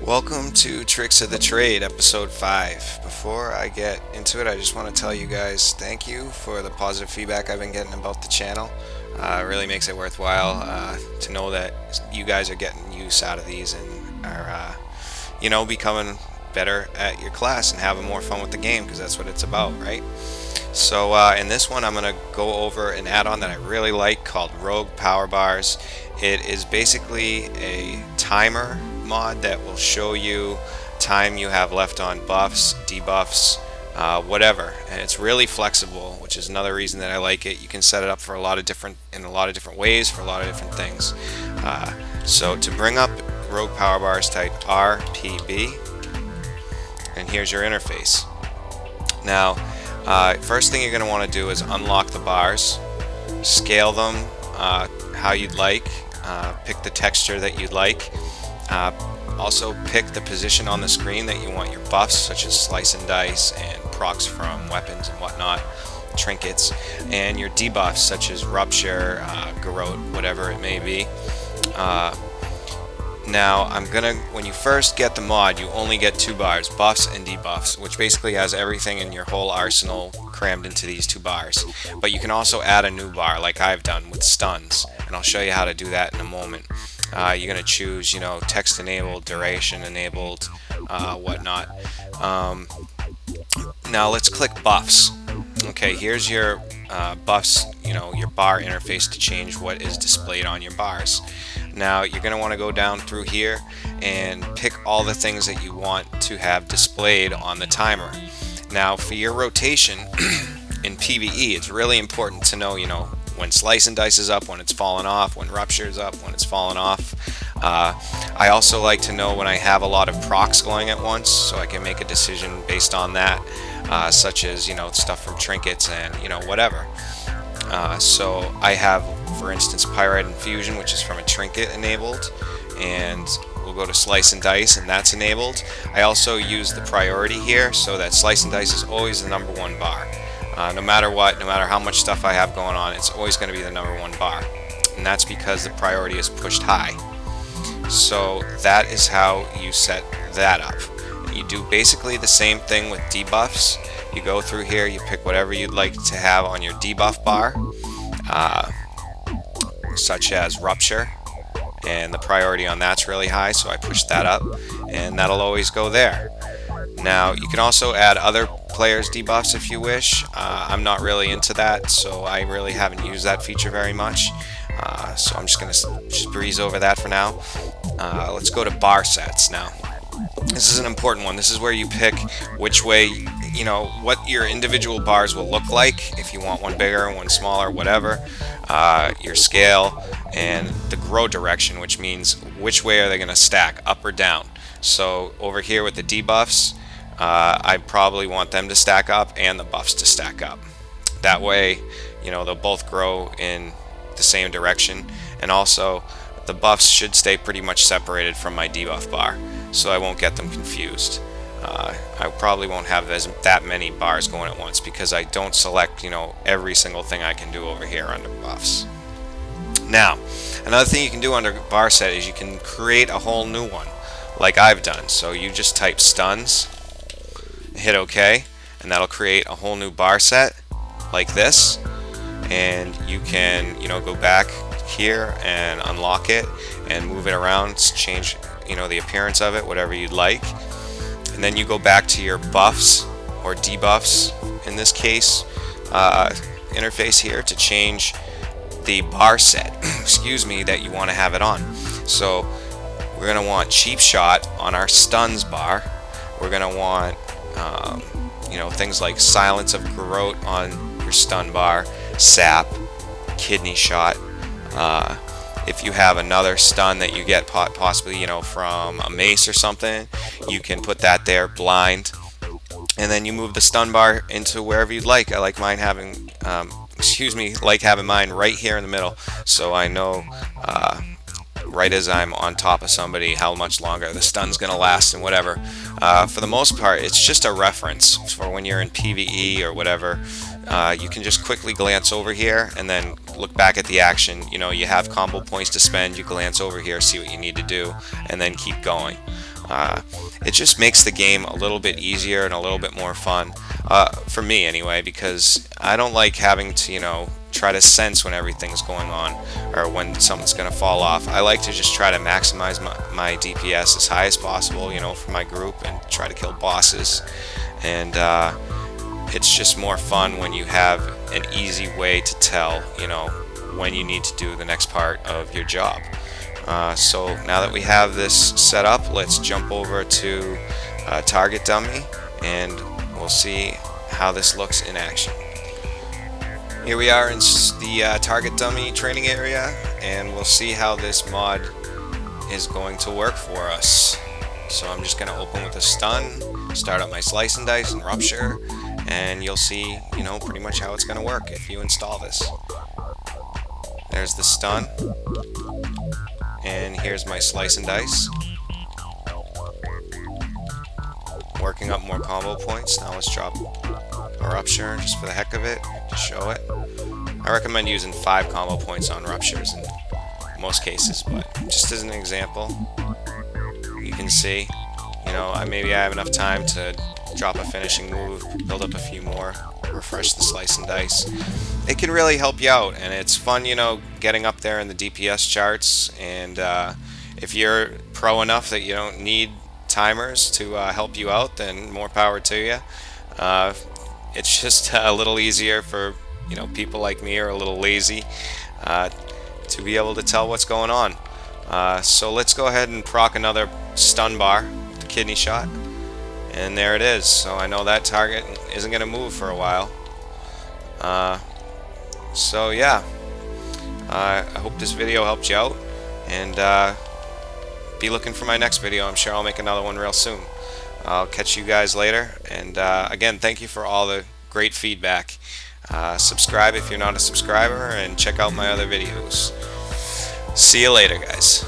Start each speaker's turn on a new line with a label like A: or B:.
A: Welcome to Tricks of the Trade, episode 5. Before I get into it, I just want to tell you guys thank you for the positive feedback I've been getting about the channel. It really makes it worthwhile to know that you guys are getting use out of these and are, becoming better at your class and having more fun with the game, because that's what it's about, right? So in this one, I'm going to go over an add-on that I really like called Rogue Power Bars. It is basically a timer mod that will show you time you have left on buffs, debuffs, whatever, and it's really flexible, which is another reason that I like it. You can set it up for in a lot of different ways for a lot of different things. So to bring up Rogue Power Bars, type RPB, and here's your interface. Now, first thing you're going to want to do is unlock the bars, scale them how you'd like, pick the texture that you'd like. Also pick the position on the screen that you want your buffs, such as slice and dice and procs from weapons and whatnot, trinkets, and your debuffs such as rupture, garrote, whatever it may be. Now when you first get the mod, you only get 2 bars, buffs and debuffs, which basically has everything in your whole arsenal crammed into these 2 bars. But you can also add a new bar like I've done with stuns, and I'll show you how to do that in a moment. You're going to choose, text enabled, duration enabled, whatnot. Now let's click buffs. Okay, here's your buffs, your bar interface to change what is displayed on your bars. Now you're going to want to go down through here and pick all the things that you want to have displayed on the timer. Now for your rotation in PvE, it's really important to know, when slice and dice is up, when it's fallen off, when rupture is up, when it's fallen off. I also like to know when I have a lot of procs going at once, so I can make a decision based on that, such as stuff from trinkets and whatever. So I have, for instance, Pyrite Infusion, which is from a trinket enabled, and we'll go to slice and dice, and that's enabled. I also use the priority here, so that slice and dice is always the number 1 bar. No matter what, no matter how much stuff I have going on, it's always going to be the number 1 bar. And that's because the priority is pushed high. So that is how you set that up. You do basically the same thing with debuffs. You go through here, you pick whatever you'd like to have on your debuff bar, such as rupture, and the priority on that's really high, so I push that up, and that'll always go there. Now you can also add other players' debuffs if you wish. I'm not really into that, so I really haven't used that feature very much. So I'm just going to breeze over that for now. Let's go to bar sets now. This is an important one. This is where you pick which way, what your individual bars will look like, if you want one bigger, one smaller, whatever. Your scale, and the grow direction, which means which way are they going to stack, up or down. So over here with the debuffs, I probably want them to stack up and the buffs to stack up. That way, they'll both grow in the same direction, and also the buffs should stay pretty much separated from my debuff bar, so I won't get them confused. I probably won't have that many bars going at once because I don't select, every single thing I can do over here under buffs. Now, another thing you can do under bar set is you can create a whole new one, like I've done. So you just type stuns, hit OK, and that'll create a whole new bar set like this. And you can, go back here and unlock it and move it around, change, the appearance of it, whatever you'd like. And then you go back to your buffs or debuffs, in this case, interface here to change the bar set, excuse me, that you want to have it on. So we're going to want cheap shot on our stuns bar. We're going to want, things like silence of garrote on your stun bar, sap, kidney shot. If you have another stun that you get possibly, from a mace or something, you can put that there, blind. and then you move the stun bar into wherever you'd like. I like mine having, like having mine right here in the middle, so I know right as I'm on top of somebody how much longer the stun's gonna last and whatever. For the most part, it's just a reference for when you're in PvE or whatever. You can just quickly glance over here and then look back at the action. You know, you have combo points to spend, you glance over here, see what you need to do, and then keep going. It just makes the game a little bit easier and a little bit more fun, for me anyway, because I don't like having to, you know, try to sense when everything's going on or when something's going to fall off. I like to just try to maximize my DPS as high as possible, you know, for my group, and try to kill bosses. And it's just more fun when you have an easy way to tell, you know, when you need to do the next part of your job. So now that we have this set up, let's jump over to target dummy, and we'll see how this looks in action. Here we are in the target dummy training area, and we'll see how this mod is going to work for us. So I'm just going to open with a stun, start up my slice and dice and rupture, and you'll see, you know, pretty much how it's going to work if you install this. There's the stun, and here's my slice and dice. Working up more combo points. Now let's drop a rupture just for the heck of it, to show it. I recommend using 5 combo points on ruptures in most cases, but just as an example, you can see, you know, maybe I have enough time to drop a finishing move, build up a few more, refresh the slice and dice. It can really help you out, and it's fun, you know, getting up there in the DPS charts. And if you're pro enough that you don't need timers to help you out, then more power to you. It's just a little easier for, you know, people like me, or a little lazy, to be able to tell what's going on. So let's go ahead and proc another stun bar with the kidney shot, and there it is. So I know that target isn't going to move for a while. So yeah, I hope this video helped you out, and be looking for my next video. I'm sure I'll make another one real soon. I'll catch you guys later, and again, thank you for all the great feedback. Subscribe if you're not a subscriber, and check out my other videos. See you later, guys.